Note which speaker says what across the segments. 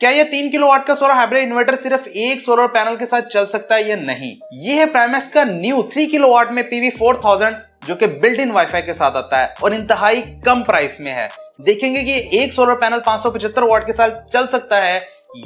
Speaker 1: क्या ये 3 किलोवाट का सोलर हाइब्रिड इन्वर्टर सिर्फ एक सोलर पैनल के साथ चल सकता है या नहीं? ये है प्राइमैक्स का न्यू 3 किलोवाट में PV 4000 जो कि बिल्ट इन वाईफाई के साथ आता है और इंतहाई कम प्राइस में है। देखेंगे कि एक सोलर पैनल 575 वाट के साथ चल सकता है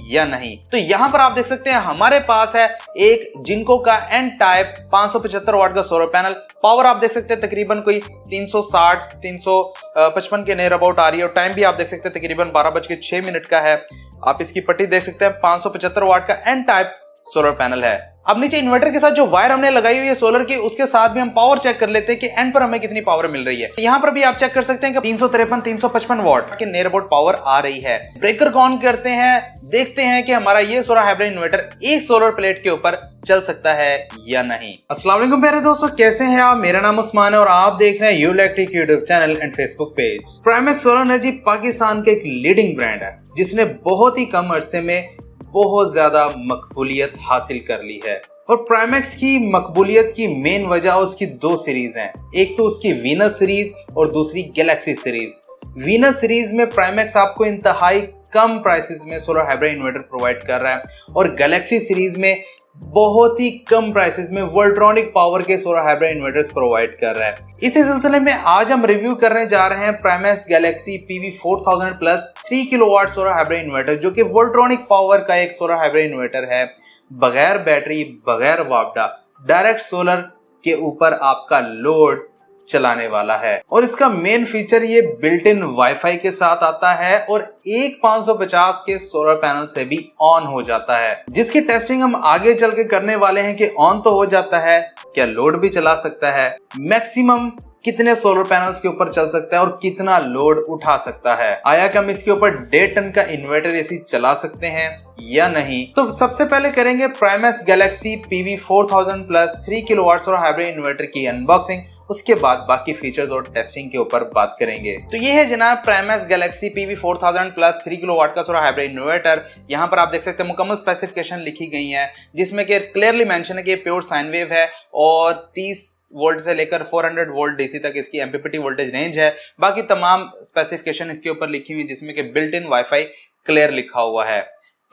Speaker 1: या नहीं। तो यहां पर आप देख सकते हैं हमारे पास है एक जिनको का एन टाइप 575 वाट का सोलर पैनल। पावर आप देख सकते हैं तकरीबन कोई 360 355 के नियर अबाउट आ रही है और टाइम भी आप देख सकते हैं तकरीबन 12:06 का है। आप इसकी पट्टी देख सकते हैं 575 वाट का एन टाइप सोलर पैनल है। अब नीचे इन्वर्टर के साथ जो वायर हमने लगाई हुई है सोलर की, उसके साथ भी हम पावर चेक कर लेते हैं कि एंड पर हमें कितनी पावर मिल रही है। यहाँ पर भी आप चेक कर सकते हैं कि 353 355 वाट के नियर अबाउट पावर आ रही है। ब्रेकर को ऑन करते हैं, देखते हैं कि हमारा ये सोलर हाइब्रिड इन्वर्टर एक सोलर प्लेट के ऊपर चल सकता है या नहीं। अस्सलाम वालेकुम प्यारे दोस्तों, कैसे हैं आप? मेरा नाम उस्मान है और आप देख रहे हैं U electric YouTube channel and Facebook page. Primax solar energy Pakistan का एक लीडिंग ब्रांड है जिसने बहुत ही कम अरसे में बहुत ज्यादा मकबूलियत हासिल कर ली है। और प्राइमैक्स की मकबूलियत की मेन वजह उसकी दो सीरीज हैं, एक तो उसकी वीनस सीरीज और दूसरी गैलेक्सी सीरीज। वीनस सीरीज में प्राइमैक्स आपको इंतहाई कम प्राइसेस में सोलर हाइब्रिड इन्वर्टर प्रोवाइड कर रहा है और गैलेक्सी सीरीज में बहुत ही कम प्राइसेस में वोल्ट्रॉनिक पावर के सोलर हाइब्रिड इन्वर्टर्स प्रोवाइड कर रहा है। इसी सिलसिले में आज हम रिव्यू करने जा रहे हैं Primax galaxy PV 4000 plus 3 kilowatt solar hybrid inverter जो कि वोल्ट्रॉनिक पावर का एक सोलर हाइब्रिड इन्वर्टर है, बगैर बैटरी, बगैर वापडा, डायरेक्ट सोलर के ऊपर आपका लोड चलाने वाला है। और इसका मेन फीचर ये बिल्ट इन वाईफाई के साथ आता है और एक 550 के सोलर पैनल से भी ऑन हो जाता है, जिसकी टेस्टिंग हम आगे चल के करने वाले हैं कि ऑन तो हो जाता है, क्या लोड भी चला सकता है, मैक्सिमम कितने सोलर पैनल्स के ऊपर चल सकता है और कितना लोड उठा सकता है, आया कि हम इसके ऊपर 1.5 टन का इन्वर्टर एसी चला सकते हैं या नहीं। तो सबसे पहले करेंगे Primax galaxy PV 4000 plus 3 kilowatt solar hybrid inverter की अनबॉक्सिंग, उसके बाद बाकी फीचर्स और टेस्टिंग के ऊपर बात करेंगे। तो ये है जनाब Primax galaxy PV 4000 plus 3 kilowatt का सोलर हाइब्रिड इन्वर्टर। यहाँ पर आप देख सकते हैं मुकम्मल स्पेसिफिकेशन लिखी गई है जिसमें कि क्लियरली मेंशन है कि प्योर साइन वेव है और 30 वोल्ट से लेकर 400 वोल्ट डीसी तक इसकी एमपीपीटी वोल्टेज रेंज है। बाकी तमाम स्पेसिफिकेशन इसके ऊपर लिखी हुई जिसमें कि बिल्ट इन वाईफाई क्लियर लिखा हुआ है।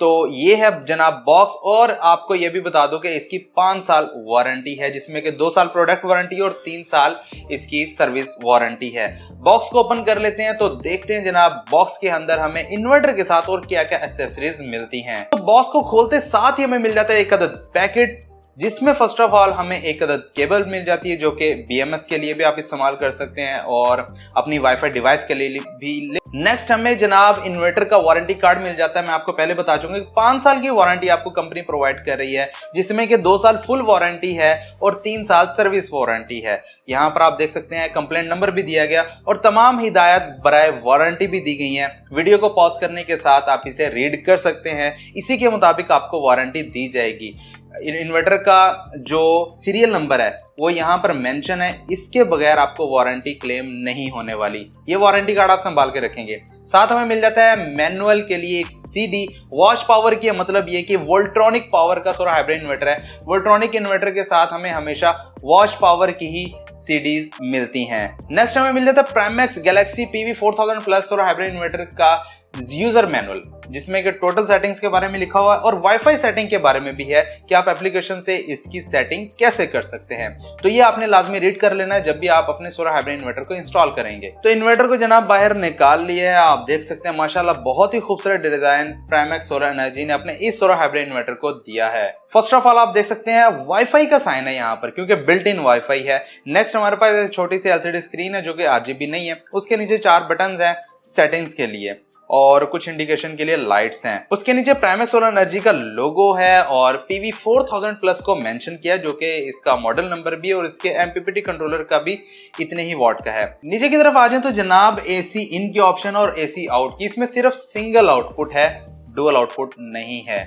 Speaker 1: तो ये है जनाब बॉक्स और आपको ये भी बता दो कि इसकी 5 साल वारंटी है जिसमें कि 2 साल प्रोडक्ट वारंटी और 3 साल इसकी सर्विस वारंटी है। बॉक्स को ओपन कर लेते हैं तो देखते हैं जनाब बॉक्स के अंदर हमें इन्वर्टर के साथ और क्या क्या एक्सेसरीज मिलती हैं। तो बॉक्स को खोलते साथ ही हमें मिल जाता है एक अदद पैकेट जिसमें फर्स्ट ऑफ ऑल हमें एक अदद केबल मिल जाती है जो कि BMS के लिए भी आप इस्तेमाल कर सकते हैं और अपनी वाईफाई डिवाइस के लिए भी। नेक्स्ट हमें जनाब इन्वर्टर का वारंटी कार्ड मिल जाता है। मैं आपको पहले बता चुका 5 साल की वारंटी आपको कंपनी प्रोवाइड कर रही है जिसमें कि 2 साल फुल वारंटी है और 3 साल सर्विस वारंटी है। यहाँ पर आप देख सकते हैं कंप्लेंट नंबर भी दिया गया और तमाम हिदायत बराए वारंटी भी दी गई है। वीडियो को पॉज करने के साथ आप इसे रीड कर सकते हैं, इसी के मुताबिक आपको वारंटी दी जाएगी। इन्वर्टर का जो सीरियल नंबर है वो यहाँ पर मेंशन है, इसके बगैर आपको वारंटी क्लेम नहीं होने वाली। ये वारंटी कार्ड आप संभाल के रखेंगे। साथ हमें मिल जाता है मैनुअल के लिए एक CD। वॉश पावर की मतलब ये कि वोल्ट्रॉनिक पावर का सोलर हाइब्रिड इन्वर्टर है। वोल्ट्रॉनिक इन्वर्टर के साथ हमें हमेशा वॉश पावर की ही CDs मिलती हैं। नेक्स्ट हमें मिल जाता है Primax galaxy PV 4000 plus solar hybrid inverter का यूजर मैनुअल जिसमें कि टोटल सेटिंग्स के बारे में लिखा हुआ है और वाईफाई सेटिंग के बारे में भी है कि आप एप्लीकेशन से इसकी सेटिंग कैसे कर सकते हैं। तो ये आपने लाजमी रीड कर लेना है जब भी आप अपने सोलर हाइब्रिड इन्वर्टर को इंस्टॉल करेंगे। तो इन्वर्टर को जनाब बाहर निकाल लिया है, आप देख सकते हैं माशाल्लाह बहुत ही खूबसूरत डिजाइन प्राइमैक्स सोलर एनर्जी ने अपने इस सोलर हाइब्रिड इन्वर्टर को दिया है। फर्स्ट ऑफ ऑल आप देख सकते हैं वाईफाई का साइन है यहाँ पर क्योंकि बिल्ट इन वाईफाई है। नेक्स्ट हमारे पास छोटी सी LCD स्क्रीन है जो कि RGB नहीं है। उसके नीचे 4 बटन हैं सेटिंग्स के लिए और कुछ इंडिकेशन के लिए लाइट्स हैं। उसके नीचे प्राइमैक्स सोलर एनर्जी का लोगो है और PV 4000 प्लस को मेंशन किया जो कि इसका मॉडल नंबर भी है और इसके एमपीपीटी कंट्रोलर का भी इतने ही वॉट का है। नीचे की तरफ आ जाए तो जनाब AC इन की ऑप्शन और AC आउट की, इसमें सिर्फ सिंगल आउटपुट है, डुअल आउटपुट नहीं है।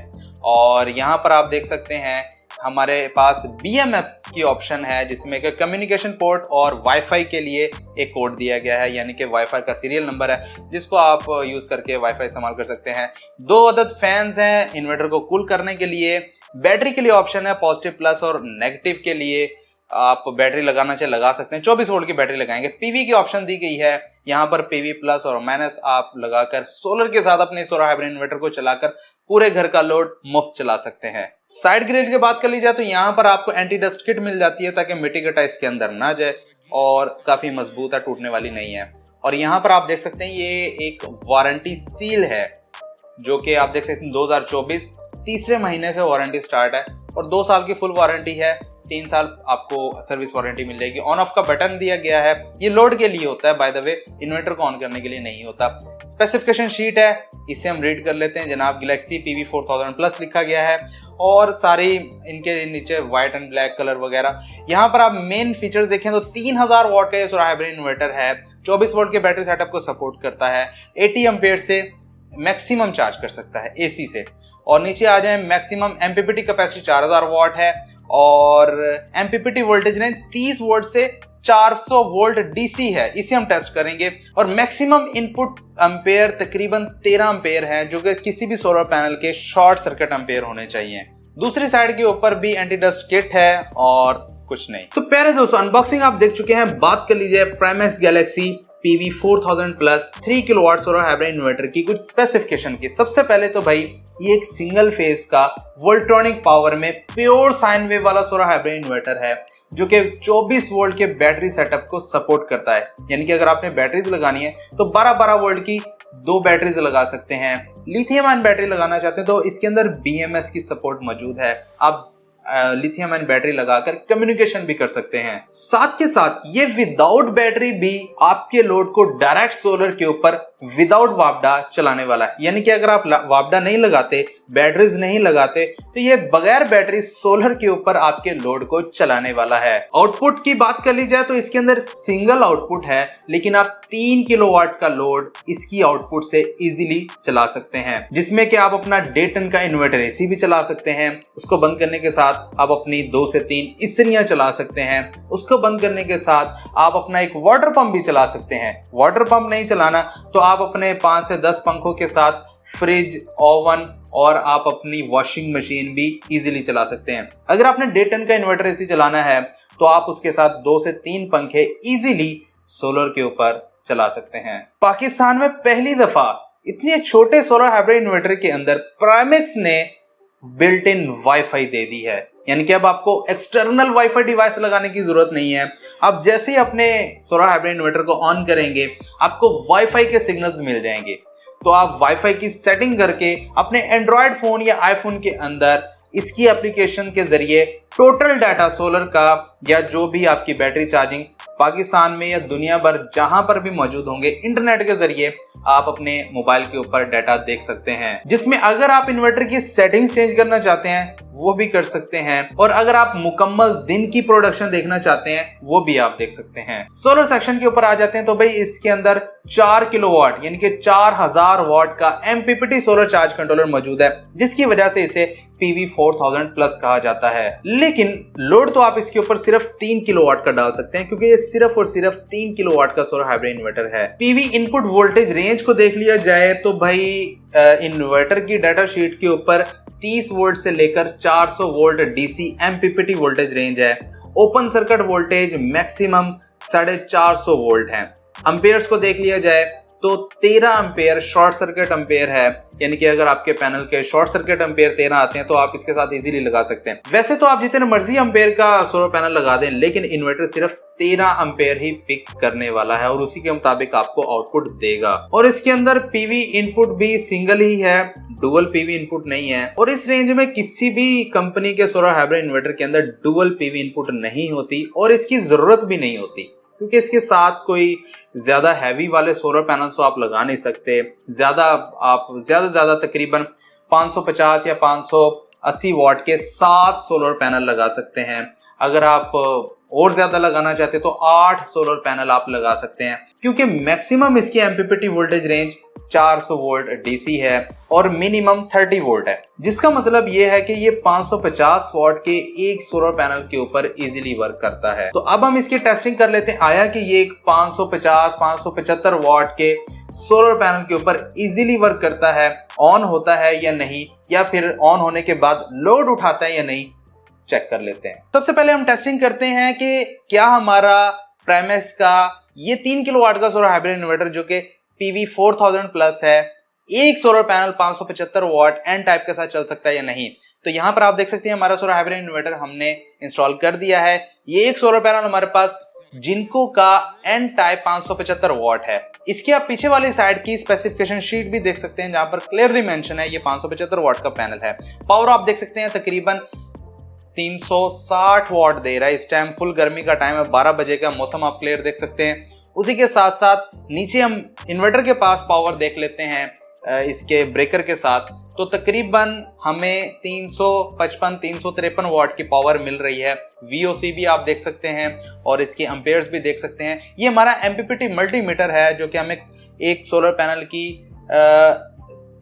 Speaker 1: और यहाँ पर आप देख सकते हैं हमारे पास BMS की ऑप्शन है जिसमें कि कम्युनिकेशन पोर्ट और वाईफाई के लिए एक कोड दिया गया है, यानी कि वाईफाई का सीरियल नंबर है जिसको आप यूज करके वाईफाई इस्तेमाल कर सकते हैं। 2 अदद फैंस हैं इन्वर्टर को कूल करने के लिए। बैटरी के लिए ऑप्शन है पॉजिटिव प्लस और नेगेटिव के लिए। आप बैटरी लगाना चाहे लगा सकते हैं, 24 वोल्ट की बैटरी लगाएंगे। पीवी की ऑप्शन दी गई है, यहाँ पर पीवी प्लस और माइनस आप लगाकर सोलर के साथ अपने सोलर हाइब्रिड इन्वर्टर को चलाकर पूरे घर का लोड मुफ्त चला सकते हैं। साइड ग्रिल की बात कर ली जाए तो यहाँ पर आपको एंटी डस्ट किट मिल जाती है ताकि मिट्टी कटा इसके अंदर ना जाए और काफी मजबूत है, टूटने वाली नहीं है। और यहाँ पर आप देख सकते हैं ये एक वारंटी सील है जो कि आप देख सकते हैं 2024 तीसरे महीने से वारंटी स्टार्ट है और 2 साल की फुल वारंटी है, 3 साल आपको सर्विस वारंटी मिल जाएगी। ऑन ऑफ का बटन दिया गया है, ये लोड के लिए होता है बाय द वे, इन्वर्टर को ऑन करने के लिए नहीं होता। स्पेसिफिकेशन शीट है, इसे हम रीड कर लेते हैं। जनाब गैलेक्सी PV 4000 प्लस लिखा गया है और सारी इनके नीचे व्हाइट एंड ब्लैक कलर वगैरह। यहाँ पर आप मेन फीचर्स देखें तो 3000 वॉट का ये सोलर हाइब्रिड इन्वर्टर है, 24 वोल्ट के बैटरी सेटअप को सपोर्ट करता है, 80 एम्पेयर से मैक्सिमम चार्ज कर सकता है AC से। और नीचे आ जाए मैक्सिमम MPPT कैपेसिटी 4000 वॉट है और MPPT वोल्टेज रेंज 30 वोल्ट से 400 वोल्ट DC है, इसे हम टेस्ट करेंगे। और मैक्सिमम इनपुट एम्पेयर तकरीबन 13 एम्पेयर है जो कि किसी भी सोलर पैनल के शॉर्ट सर्किट एम्पेयर होने चाहिए। दूसरी साइड के ऊपर भी एंटी डस्ट किट है और कुछ नहीं। तो प्यारे दोस्तों, अनबॉक्सिंग आप देख चुके हैं। बात कर लीजिए Primax galaxy PV 4000 plus 3 kilowatt solar hybrid inverter की कुछ स्पेसिफिकेशन की। सबसे पहले तो भाई ये एक सिंगल फेज का वोल्ट्रॉनिक पावर में प्योर साइन वेव वाला सोलर हाइब्रिड इन्वर्टर है जो कि 24 वोल्ट के बैटरी सेटअप को सपोर्ट करता है। यानी कि अगर आपने बैटरीज लगानी है तो 12-12 वोल्ट की 2 बैटरीज लगा सकते हैं। लिथियम आयन बैटरी लगाना चाहते हैं तो इसके अंदर BMS की सपोर्ट मौजूद है, आप लिथियम आयन बैटरी लगाकर कम्युनिकेशन भी कर सकते हैं। साथ के साथ ये विदाउट बैटरी भी आपके लोड को डायरेक्ट सोलर के ऊपर विदाउट वापडा चलाने वाला है। यानी कि अगर आप वापडा नहीं लगाते, बैटरीज नहीं लगाते, तो ये बगैर बैटरी सोलर के ऊपर आपके लोड को चलाने वाला है। आउटपुट की बात कर ली जाए तो इसके अंदर सिंगल आउटपुट है, लेकिन आप 3 किलोवाट का लोड इसकी आउटपुट से इजीली चला सकते हैं, जिसमें कि आप अपना 1.5 टन का इन्वर्टर AC भी चला सकते हैं। उसको बंद करने के साथ आप अपनी 2 से 3 इस्त्रियां चला सकते हैं। उसको बंद करने के साथ आप अपना एक वाटर पंप भी चला सकते हैं। वाटर पंप नहीं चलाना तो आप अपने 5 से 10 पंखों के साथ फ्रिज, ओवन और आप अपनी वॉशिंग मशीन भी इजीली चला सकते हैं। अगर आपने 1.5 टन का इन्वर्टर AC चलाना है तो आप उसके साथ 2 से 3 पंखे इजीली सोलर के ऊपर चला सकते हैं। पाकिस्तान में पहली दफा इतने छोटे सोलर हाइब्रिड इन्वर्टर के अंदर प्राइमेक्स ने बिल्ट इन वाईफाई दे दी है। यानी कि अब आपको एक्सटर्नल वाईफाई डिवाइस लगाने की जरूरत नहीं है। आप जैसे ही अपने सोलर हाइब्रिड इन्वर्टर को ऑन करेंगे आपको वाईफाई के सिग्नल्स मिल जाएंगे। तो आप वाईफाई की सेटिंग करके अपने एंड्रॉयड फोन या आईफोन के अंदर इसकी एप्लीकेशन के जरिए टोटल डाटा सोलर का या जो भी आपकी बैटरी चार्जिंग पाकिस्तान में या दुनिया भर जहां पर भी मौजूद होंगे, इंटरनेट के जरिए आप अपने मोबाइल के ऊपर डाटा देख सकते हैं। जिसमें अगर आप इन्वर्टर की सेटिंग्स चेंज करना चाहते हैं वो भी कर सकते हैं, और अगर आप मुकम्मल दिन की प्रोडक्शन देखना चाहते हैं वो भी आप देख सकते हैं। सोलर सेक्शन के ऊपर आ जाते हैं तो भाई इसके अंदर 4 किलोवाट यानी कि 4000 वाट का MPPT सोलर चार्ज कंट्रोलर मौजूद है, जिसकी वजह से इसे PV 4000 प्लस कहा जाता है। लेकिन लोड तो आप इसके ऊपर सिर्फ 3 किलोवाट का डाल सकते हैं क्योंकि ये सिर्फ और सिर्फ 3 किलोवाट का सोलर हाइब्रिड इन्वर्टर है। PV इनपुट वोल्टेज रेंज को देख लिया जाए तो भाई इन्वर्टर की डाटा शीट के ऊपर 30 वोल्ट से लेकर 400 volt DC MPPT voltage range है। Open circuit voltage maximum 450 volt है। एम्पेयर्स को देख लिया जाए तो 13 एम्पेयर शॉर्ट सर्किट एम्पेयर है, यानी कि अगर आपके पैनल के शॉर्ट सर्किट एम्पेयर 13 आते हैं तो आप इसके साथ इजीली लगा सकते हैं। वैसे तो आप जितने मर्जी एम्पेयर का सोलर पैनल लगा दें, लेकिन इन्वर्टर सिर्फ 13 एम्पेयर ही पिक करने वाला है और उसी के मुताबिक आपको आउटपुट देगा। और इसके अंदर PV इनपुट भी सिंगल ही है, डुअल PV इनपुट नहीं है। और इस रेंज में किसी भी कंपनी के सोलर हाइब्रिड इन्वर्टर के अंदर डुअल PV इनपुट नहीं होती और इसकी जरूरत भी नहीं होती, क्योंकि इसके साथ कोई ज्यादा हैवी वाले सोलर पैनल्स तो आप लगा नहीं सकते। आप ज्यादा तकरीबन 550 या 580 वॉट के 7 सोलर पैनल लगा सकते हैं। अगर आप और ज्यादा लगाना चाहते हैं तो 8 सोलर पैनल आप लगा सकते हैं, क्योंकि मैक्सिमम इसकी MPPT voltage range 400 volt DC है और मिनिमम 30 वोल्ट है, जिसका मतलब यह है कि ये 550 वॉट के एक सोलर पैनल के ऊपर इजीली वर्क करता है। तो अब हम इसकी टेस्टिंग कर लेते हैं, आया कि ये एक 550-575 वॉट के सोलर पैनल के ऊपर इजीली वर्क करता है, ऑन होता है या नहीं, या फिर ऑन होने के बाद लोड उठाता है या नहीं। चेक कर लेते हैं। सबसे पहले हम टेस्टिंग करते हैं कि क्या हमारा प्राइमेक्स का ये 3 किलोवाट का सोलर हाइब्रिड इन्वर्टर जो कि PV 4000 प्लस है, एक solar panel 575 what an type के साथ चल सकता है या नहीं। तो यहाँ पर आप देख सकते हैं हमारा सोलर हाइब्रिड इन्वर्टर हमने इंस्टॉल कर दिया है। ये एक सोलर पैनल हमारे पास जिनको का एन टाइप 575 वॉट है। इसकी आप पीछे वाली साइड की स्पेसिफिकेशन शीट भी देख सकते हैं जहां पर क्लियरली मेंशन है ये 575 वॉट का पैनल है। पावर आप देख सकते हैं तकरीबन 360 वॉट दे रहा है। इस टाइम फुल गर्मी का टाइम है, 12 बजे का मौसम आप क्लियर देख सकते हैं। उसी के साथ साथ नीचे हम इन्वर्टर के पास पावर देख लेते हैं इसके ब्रेकर के साथ, तो तकरीबन हमें 355-353 वॉट की पावर मिल रही है। VOC भी आप देख सकते हैं और इसके एम्पेयर्स भी देख सकते हैं। ये हमारा MPPT मल्टीमीटर है जो कि हमें एक सोलर पैनल की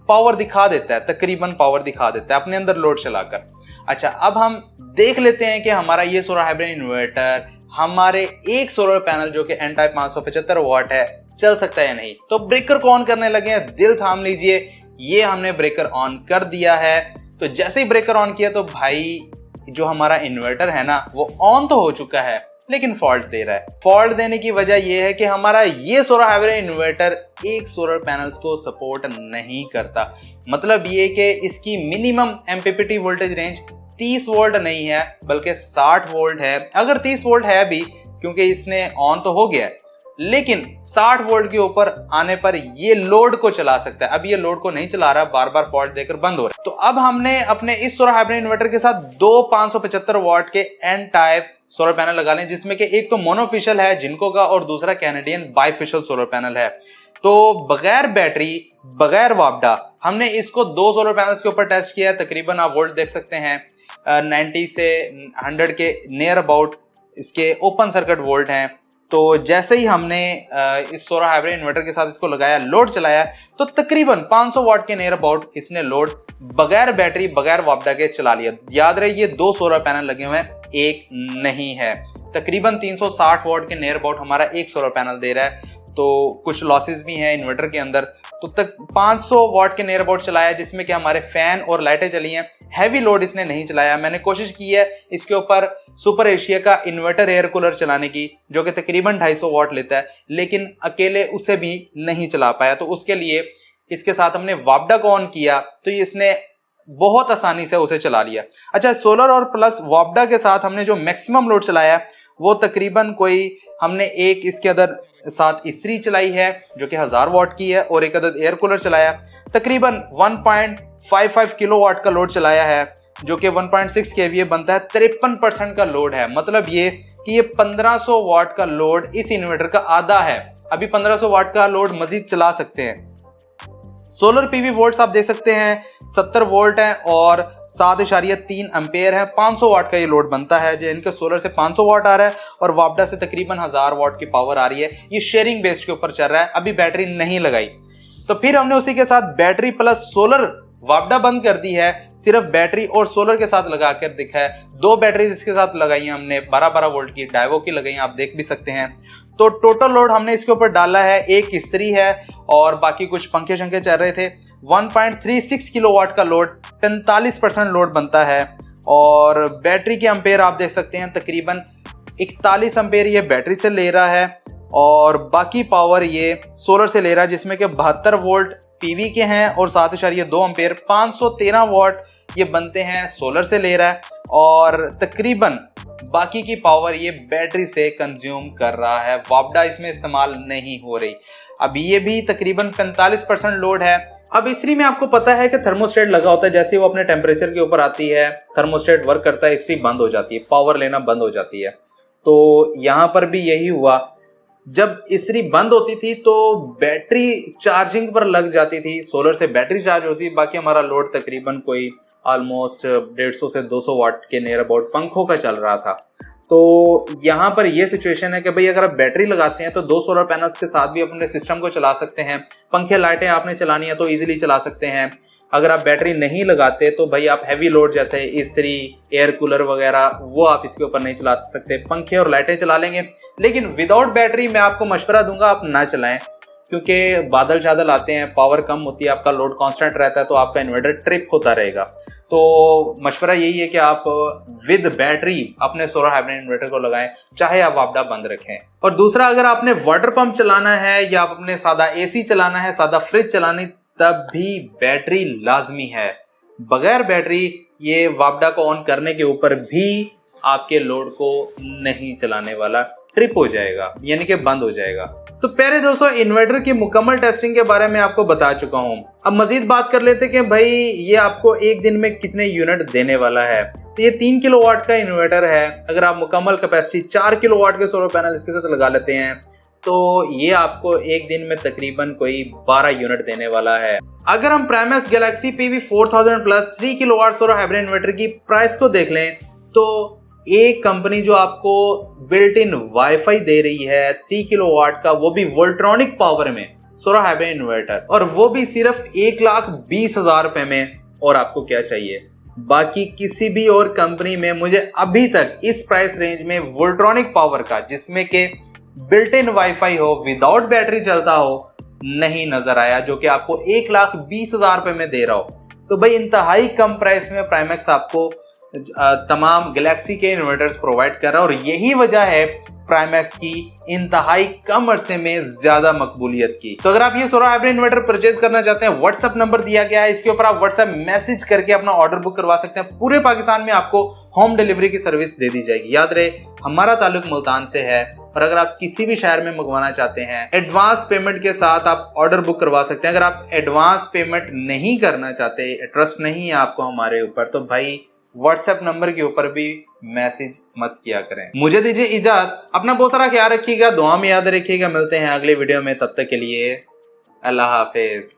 Speaker 1: पावर दिखा देता है, तकरीबन पावर दिखा देता है अपने अंदर लोड चलाकर। अच्छा, अब हम देख लेते हैं कि हमारा ये सोलर हाइब्रिड इन्वर्टर हमारे एक सोलर पैनल जो कि एन टाइप 575 वॉट है चल सकता है या नहीं। तो ब्रेकर को ऑन करने लगे हैं, दिल थाम लीजिए। ये हमने ब्रेकर ऑन कर दिया है। तो जैसे ही ब्रेकर ऑन किया तो भाई जो हमारा इन्वर्टर है ना वो ऑन तो हो चुका है लेकिन फॉल्ट दे रहा है। फॉल्ट देने की वजह यह है कि हमारा ये सोलर हाइब्रिड इन्वर्टर एक सोलर पैनल्स को सपोर्ट नहीं करता। मतलब ये कि इसकी minimum MPPT voltage range 30 volt नहीं है बल्कि 60 वोल्ट है। अगर 30 वोल्ट है भी क्योंकि इसने ऑन तो हो गया है, लेकिन 60 वोल्ट के ऊपर आने पर ये लोड को चला सकता है। अब ये लोड को नहीं चला रहा, बार बार फॉल्ट देकर बंद हो रहा है। तो अब हमने अपने इस सोलर हाइब्रिड इन्वर्टर के साथ दो 575 वॉट के एन टाइप सोलर पैनल लगा लें, जिसमें कि एक तो मोनोफिशियल है जिनको का और दूसरा कैनेडियन बाइफिशियल सोलर पैनल है। तो बगैर बैटरी बगैर वापडा हमने इसको दो सोलर पैनल्स के ऊपर टेस्ट किया। तकरीबन आप वोल्ट देख सकते हैं 90 से 100 के नियर अबाउट इसके ओपन सर्किट वोल्ट हैं। तो जैसे ही हमने इस सोलर हाइब्रिड इन्वर्टर के साथ इसको लगाया, लोड चलाया, तो तकरीबन 500 वाट के नियर अबाउट इसने लोड बगैर बैटरी बगैर वापडा के चला लिया। याद रहे ये दो सोलर पैनल लगे हुए हैं, एक नहीं है। तकरीबन 360 वाट के नियर अबाउट हमारा एक सोलर पैनल दे रहा है। तो कुछ लॉसेस भी हैं इन्वर्टर के अंदर। तो तक 500 वाट के नियर अबाउट चलाया जिसमें कि हमारे फैन और लाइटें चली हैं। हैवी लोड इसने नहीं चलाया। मैंने कोशिश की है इसके ऊपर सुपर एशिया का इन्वर्टर एयर कूलर चलाने की जो कि तकरीबन 250 वाट लेता है, लेकिन अकेले उसे भी नहीं चला पाया। तो उसके लिए इसके साथ हमने वापडा को ऑन किया तो इसने बहुत आसानी से उसे चला लिया। अच्छा, सोलर और प्लस वापडा के साथ हमने जो मैक्सिमम लोड चलाया वो तकरीबन कोई हमने एक इसके अंदर साथ इस्त्री चलाई है जो कि 1000 वाट की है और एक अदद एयर कूलर चलाया। तकरीबन 1.55 किलोवाट का लोड चलाया है जो कि 1.6 kVA बनता है। 53% का लोड है। मतलब ये कि ये 1500 वाट का लोड इस इन्वर्टर का आधा है। अभी 1500 वाट का लोड मजीद चला सकते हैं। सोलर PV वोल्ट्स आप देख सकते हैं 70 वोल्ट है और 7.3 एम्पेयर है। 500 वाट का ये लोड बनता है जो इनके सोलर से 500 वाट आ रहा है और वापडा से तकरीबन 1000 वाट की पावर आ रही है। ये शेयरिंग बेस्ड के ऊपर चल रहा है। अभी बैटरी नहीं लगाई। तो फिर हमने उसी के साथ बैटरी प्लस सोलर वापडा बंद कर दी है, सिर्फ बैटरी और सोलर के साथ लगा कर दिखा है। दो बैटरीज इसके साथ लगाई हैं हमने, 12-12 वोल्ट की डाइवो की लगाई हैं, आप देख भी सकते हैं। तो टोटल लोड हमने इसके ऊपर डाला है, एक इस्त्री है और बाकी कुछ पंखे शंखे चल रहे थे। 1.36 किलोवाट का लोड 45% लोड बनता है और बैटरी के एम्पेयर आप देख सकते हैं तकरीबन 41 एम्पेयर ये बैटरी से ले रहा है और बाकी पावर ये सोलर से ले रहा है जिसमें कि 72 वोल्ट PV के हैं और 7.2 एम्पेयर 513 वाट ये बनते हैं सोलर से ले रहा है और तकरीबन बाकी की पावर ये बैटरी से कंज्यूम कर रहा है। वापडा इसमें इस्तेमाल नहीं हो रही। अब ये भी तकरीबन 45% लोड है। अब इस्त्री में आपको पता है कि थर्मोस्टेट लगा होता है, जैसे वो अपने टेम्परेचर के ऊपर आती है थर्मोस्टेट वर्क करता है, इस्त्री बंद हो जाती है, पावर लेना बंद हो जाती है। तो यहाँ पर भी यही हुआ। जब इस्त्री बंद होती थी तो बैटरी चार्जिंग पर लग जाती थी, सोलर से बैटरी चार्ज होती, बाकी हमारा लोड तकरीबन कोई ऑलमोस्ट 150 से 200 वाट के नियर अबाउट पंखों का चल रहा था। तो यहाँ पर यह सिचुएशन है कि भाई अगर आप बैटरी लगाते हैं तो दो सोलर पैनल्स के साथ भी अपने सिस्टम को चला सकते हैं। पंखे लाइटें आपने चलानी है तो इजीली चला सकते हैं। अगर आप बैटरी नहीं लगाते तो भाई आप हैवी लोड जैसे इस्त्री एयर कूलर वगैरह वो आप इसके ऊपर नहीं चला सकते। पंखे और लाइटें चला लेंगे, लेकिन विदाउट बैटरी मैं आपको मशवरा दूंगा आप ना चलाएं, क्योंकि बादल शादल आते हैं, पावर कम होती है, आपका लोड कांस्टेंट रहता है तो आपका इन्वर्टर ट्रिप होता रहेगा। तो मशवरा यही है कि आप विद बैटरी अपने सोलर हाइब्रिड इन्वर्टर को लगाएं, चाहे आप वापडा बंद रखें। और दूसरा, अगर आपने वाटर पंप चलाना है या आपने सादा एसी चलाना है, सादा फ्रिज चलानी, तब भी बैटरी लाजमी है। बगैर बैटरी ये वापडा को ऑन करने के ऊपर भी आपके लोड को नहीं चलाने वाला, ट्रिप हो जाएगा, यानी कि बंद हो जाएगा। तो प्यारे दोस्तों, इन्वर्टर की मुकम्मल टेस्टिंग के बारे में आपको बता चुका हूं। अब मजीद बात कर लेते कि भाई ये आपको एक दिन में कितने यूनिट देने वाला है। तो ये 3 किलोवाट का इन्वर्टर है। अगर आप मुकम्मल कैपेसिटी 4 किलोवाट के सोलर पैनल इसके साथ लगा लेते हैं तो ये आपको एक दिन में तकरीबन कोई 12 यूनिट देने वाला है। अगर हम Primax galaxy PV4000 plus 3 kilowatt solar hybrid inverter की प्राइस को देख लें तो एक कंपनी जो आपको बिल्ट इन वाईफाई दे रही है 3 किलोवाट का, वो भी वोल्ट्रॉनिक पावर में सोलर हाइब्रिड इन्वर्टर, और वो भी सिर्फ 1,20,000 रुपए में। और आपको क्या चाहिए? बाकी किसी भी और कंपनी में मुझे अभी तक इस प्राइस रेंज में वोल्ट्रॉनिक पावर का, जिसमें के बिल्ट इन वाईफाई हो, विदाउट बैटरी चलता हो, नहीं नजर आया, जो कि आपको 1,20,000 रुपए में दे रहा हो। तो भाई इंतहाई कम प्राइस में प्राइमेक्स आपको तमाम गैलेक्सी के इन्वर्टर्स प्रोवाइड कर रहा है, और यही वजह है प्राइमेक्स की इंतहाई कम अरसे में ज्यादा मकबूलियत की। तो अगर आप ये सोलर हाइब्रिड इन्वर्टर परचेज करना चाहते हैं, व्हाट्सएप नंबर दिया गया है, इसके ऊपर आप व्हाट्सएप मैसेज करके अपना ऑर्डर बुक करवा सकते हैं। पूरे पाकिस्तान में आपको होम डिलीवरी की सर्विस दे दी जाएगी। याद रहे, हमारा ताल्लुक मुल्तान से है, और अगर आप किसी भी शहर में मंगवाना चाहते हैं, एडवांस पेमेंट के साथ आप ऑर्डर बुक करवा सकते हैं। अगर आप एडवांस पेमेंट नहीं करना चाहते, ट्रस्ट नहीं है आपको हमारे ऊपर, तो भाई व्हाट्सएप नंबर के ऊपर भी मैसेज मत किया करें। मुझे दीजिए इजाजत, अपना बहुत सारा ख्याल रखिएगा, दुआ में याद रखिएगा। मिलते हैं अगले वीडियो में, तब तक के लिए अल्लाह हाफिज।